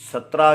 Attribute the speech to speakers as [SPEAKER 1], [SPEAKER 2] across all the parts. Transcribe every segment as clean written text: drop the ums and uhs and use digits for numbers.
[SPEAKER 1] 17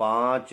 [SPEAKER 1] 5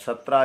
[SPEAKER 1] 17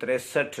[SPEAKER 1] 63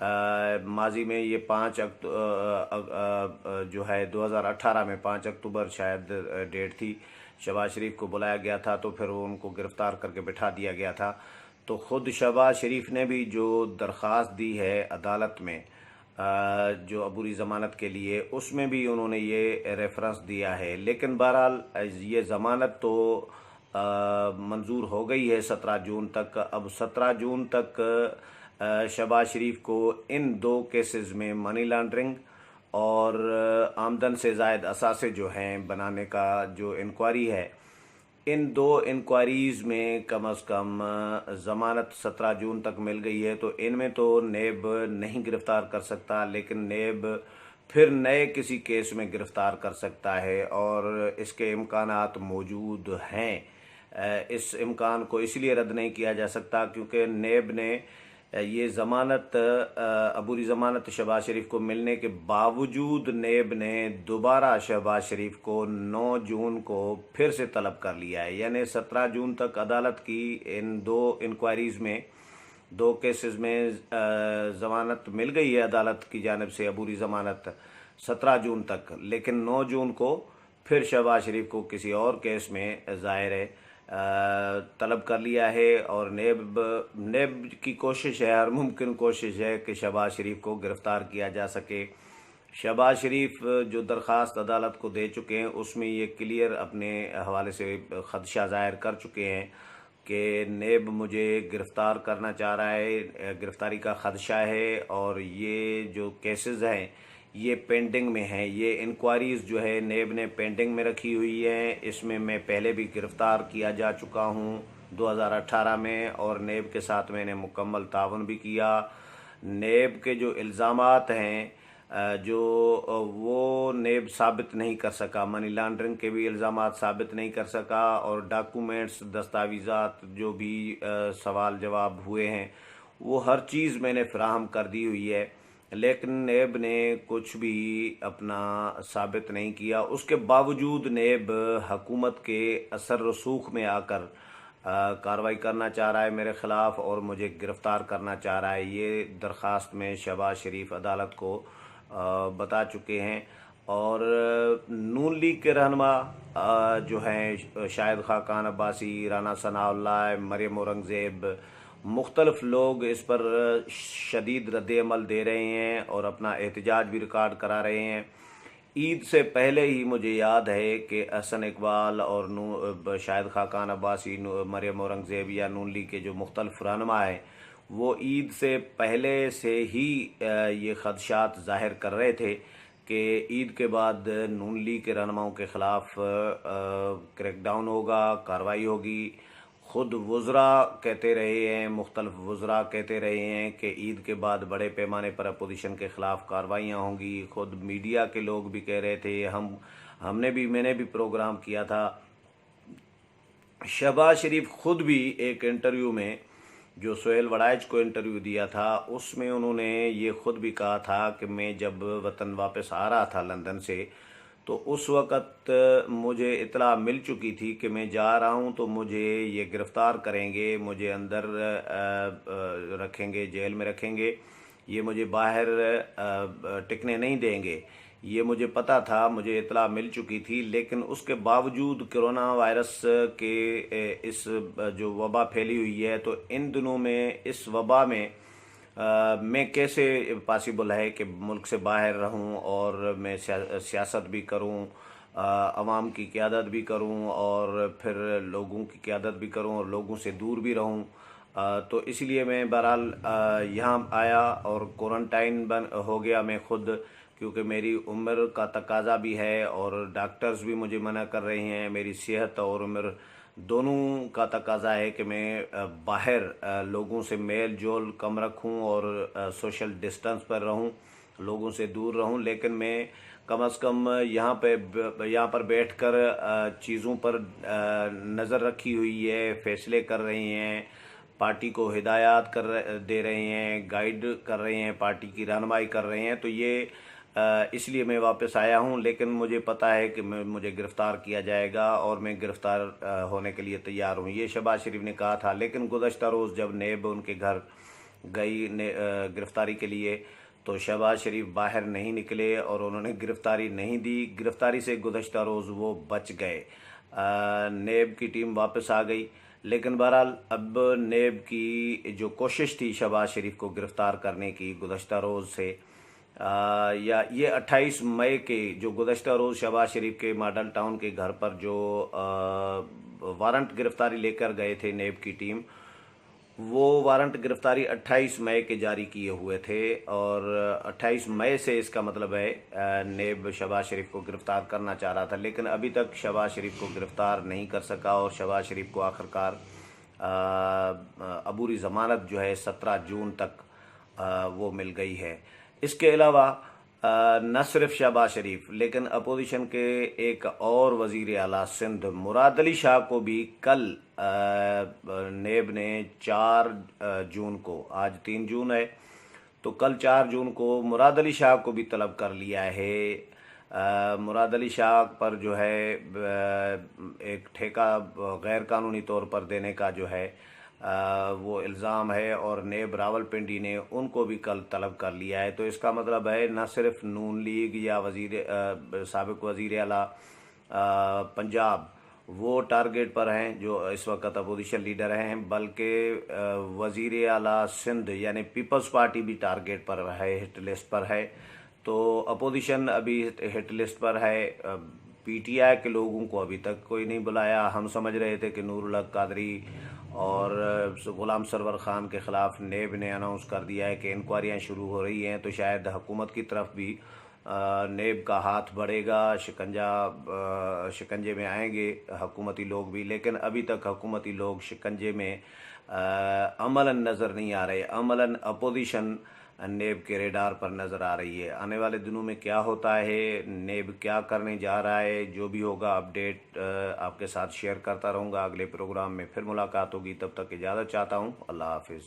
[SPEAKER 1] ماضی میں یہ 5 جو ہے 2018 میں 5 اکتوبر شاید ڈیٹ تھی، شہباز شریف کو بلایا گیا تھا، تو پھر ان کو گرفتار کر کے بٹھا دیا گیا تھا۔ تو خود شہباز شریف نے بھی جو درخواست دی ہے عدالت میں جو عبوری ضمانت کے لیے، اس میں بھی انہوں نے یہ ریفرنس دیا ہے، لیکن بہرحال یہ ضمانت تو منظور ہو گئی ہے 17 جون تک۔ اب 17 جون تک شہباز شریف کو ان 2 کیسز میں منی لانڈرنگ اور آمدن سے زائد اثاثے جو ہیں بنانے کا جو انکوائری ہے، ان 2 انکوائریز میں کم از کم ضمانت 17 جون تک مل گئی ہے۔ تو ان میں تو نیب نہیں گرفتار کر سکتا، لیکن نیب پھر نئے کسی کیس میں گرفتار کر سکتا ہے، اور اس کے امکانات موجود ہیں۔ اس امکان کو اس لیے رد نہیں کیا جا سکتا کیونکہ نیب نے یہ ضمانت عبوری ضمانت شہباز شریف کو ملنے کے باوجود نیب نے دوبارہ شہباز شریف کو 9 جون کو پھر سے طلب کر لیا ہے، یعنی 17 جون تک عدالت کی ان 2 انکوائریز میں 2 کیسز میں ضمانت مل گئی ہے عدالت کی جانب سے، عبوری ضمانت 17 جون تک، لیکن 9 جون کو پھر شہباز شریف کو کسی اور کیس میں ظاہر ہے طلب کر لیا ہے، اور نیب کی کوشش ہے، ہر ممکن کوشش ہے کہ شہباز شریف کو گرفتار کیا جا سکے۔ شہباز شریف جو درخواست عدالت کو دے چکے ہیں اس میں یہ کلیئر اپنے حوالے سے خدشہ ظاہر کر چکے ہیں کہ نیب مجھے گرفتار کرنا چاہ رہا ہے، گرفتاری کا خدشہ ہے، اور یہ جو کیسز ہیں یہ پینڈنگ میں ہیں، یہ انکوائریز جو ہے نیب نے پینڈنگ میں رکھی ہوئی ہیں۔ اس میں میں پہلے بھی گرفتار کیا جا چکا ہوں 2018 میں، اور نیب کے ساتھ میں نے مکمل تعاون بھی کیا۔ نیب کے جو الزامات ہیں جو وہ نیب ثابت نہیں کر سکا، منی لانڈرنگ کے بھی الزامات ثابت نہیں کر سکا، اور ڈاکومنٹس، دستاویزات جو بھی سوال جواب ہوئے ہیں وہ ہر چیز میں نے فراہم کر دی ہوئی ہے، لیکن نیب نے کچھ بھی اپنا ثابت نہیں کیا۔ اس کے باوجود نیب حکومت کے اثر رسوخ میں آ کر کارروائی کرنا چاہ رہا ہے میرے خلاف، اور مجھے گرفتار کرنا چاہ رہا ہے۔ یہ درخواست میں شہباز شریف عدالت کو بتا چکے ہیں، اور نون لیگ کے رہنما جو ہیں شاہد خاقان عباسی، رانا ثناء اللہ، مریم اورنگزیب، مختلف لوگ اس پر شدید رد عمل دے رہے ہیں اور اپنا احتجاج بھی ریکارڈ کرا رہے ہیں۔ عید سے پہلے ہی مجھے یاد ہے کہ احسن اقبال اور شاہد خاقان عباسی، مریم اورنگزیب یا نون لیگ کے جو مختلف رہنما ہیں، وہ عید سے پہلے سے ہی یہ خدشات ظاہر کر رہے تھے کہ عید کے بعد نون لیگ کے رہنماؤں کے خلاف کریک ڈاؤن ہوگا، کارروائی ہوگی۔ خود وزراء کہتے رہے ہیں، مختلف وزراء کہتے رہے ہیں کہ عید کے بعد بڑے پیمانے پر اپوزیشن کے خلاف کارروائیاں ہوں گی۔ خود میڈیا کے لوگ بھی کہہ رہے تھے، میں نے بھی پروگرام کیا تھا۔ شہباز شریف خود بھی ایک انٹرویو میں جو سہیل وڑائچ کو انٹرویو دیا تھا اس میں انہوں نے یہ خود بھی کہا تھا کہ میں جب وطن واپس آ رہا تھا لندن سے تو اس وقت مجھے اطلاع مل چکی تھی کہ میں جا رہا ہوں تو مجھے یہ گرفتار کریں گے، مجھے اندر رکھیں گے، جیل میں رکھیں گے، یہ مجھے باہر ٹکنے نہیں دیں گے۔ یہ مجھے پتہ تھا، مجھے اطلاع مل چکی تھی، لیکن اس کے باوجود کرونا وائرس کے اس جو وبا پھیلی ہوئی ہے تو ان دنوں میں اس وبا میں کیسے پاسبل ہے کہ ملک سے باہر رہوں اور میں سیاست بھی کروں، عوام کی قیادت بھی کروں، اور پھر لوگوں کی قیادت بھی کروں اور لوگوں سے دور بھی رہوں۔ تو اس لیے میں بہرحال یہاں آیا اور کوارنٹائن ہو گیا میں خود، کیونکہ میری عمر کا تقاضا بھی ہے اور ڈاکٹرز بھی مجھے منع کر رہے ہیں، میری صحت اور عمر دونوں کا تقاضا ہے کہ میں باہر لوگوں سے میل جول کم رکھوں اور سوشل ڈسٹنس پر رہوں، لوگوں سے دور رہوں، لیکن میں کم از کم یہاں پر بیٹھ کر چیزوں پر نظر رکھی ہوئی ہے، فیصلے کر رہے ہیں، پارٹی کو ہدایات دے رہے ہیں، گائیڈ کر رہے ہیں، پارٹی کی رہنمائی کر رہے ہیں۔ تو یہ اس لیے میں واپس آیا ہوں، لیکن مجھے پتہ ہے کہ مجھے گرفتار کیا جائے گا اور میں گرفتار ہونے کے لیے تیار ہوں، یہ شہباز شریف نے کہا تھا۔ لیکن گزشتہ روز جب نیب ان کے گھر گئی گرفتاری کے لیے، تو شہباز شریف باہر نہیں نکلے اور انہوں نے گرفتاری نہیں دی۔ گرفتاری سے گزشتہ روز وہ بچ گئے۔ نیب کی ٹیم واپس آ گئی، لیکن بہرحال اب نیب کی جو کوشش تھی شہباز شریف کو گرفتار کرنے کی گزشتہ روز سے، یا یہ 28 مئی کے جو گزشتہ روز شہباز شریف کے ماڈل ٹاؤن کے گھر پر جو وارنٹ گرفتاری لے کر گئے تھے نیب کی ٹیم، وہ وارنٹ گرفتاری 28 مئی کے جاری کیے ہوئے تھے، اور 28 مئی سے اس کا مطلب ہے نیب شہباز شریف کو گرفتار کرنا چاہ رہا تھا، لیکن ابھی تک شہباز شریف کو گرفتار نہیں کر سکا، اور شہباز شریف کو آخرکار عبوری ضمانت جو ہے 17 جون تک وہ مل گئی ہے۔ اس کے علاوہ نہ صرف شہباز شریف لیکن اپوزیشن کے ایک اور وزیر اعلیٰ سندھ مراد علی شاہ کو بھی کل نیب نے 4 جون کو، آج 3 جون ہے تو کل 4 جون کو مراد علی شاہ کو بھی طلب کر لیا ہے۔ مراد علی شاہ پر جو ہے ایک ٹھیکہ غیر قانونی طور پر دینے کا جو ہے وہ الزام ہے، اور نیب راولپنڈی نے ان کو بھی کل طلب کر لیا ہے۔ تو اس کا مطلب ہے نہ صرف نون لیگ یا سابق وزیر اعلیٰ پنجاب وہ ٹارگیٹ پر ہیں جو اس وقت اپوزیشن لیڈر ہیں، بلکہ وزیر اعلیٰ سندھ یعنی پیپلز پارٹی بھی ٹارگیٹ پر ہے، ہٹ لسٹ پر ہے۔ تو اپوزیشن ابھی ہٹ لسٹ پر ہے۔ پی ٹی آئی کے لوگوں کو ابھی تک کوئی نہیں بلایا۔ ہم سمجھ رہے تھے کہ نور الحق قادری اور غلام سرور خان کے خلاف نیب نے اناؤنس کر دیا ہے کہ انکوائریاں شروع ہو رہی ہیں، تو شاید حکومت کی طرف بھی نیب کا ہاتھ بڑھے گا، شکنجے میں آئیں گے حکومتی لوگ بھی، لیکن ابھی تک حکومتی لوگ شکنجے میں عملاً نظر نہیں آ رہے۔ عملاً اپوزیشن نیب کے ریڈار پر نظر آ رہی ہے۔ آنے والے دنوں میں کیا ہوتا ہے، نیب کیا کرنے جا رہا ہے، جو بھی ہوگا اپڈیٹ آپ کے ساتھ شیئر کرتا رہوں گا۔ اگلے پروگرام میں پھر ملاقات ہوگی، تب تک اجازت چاہتا ہوں۔ اللہ حافظ۔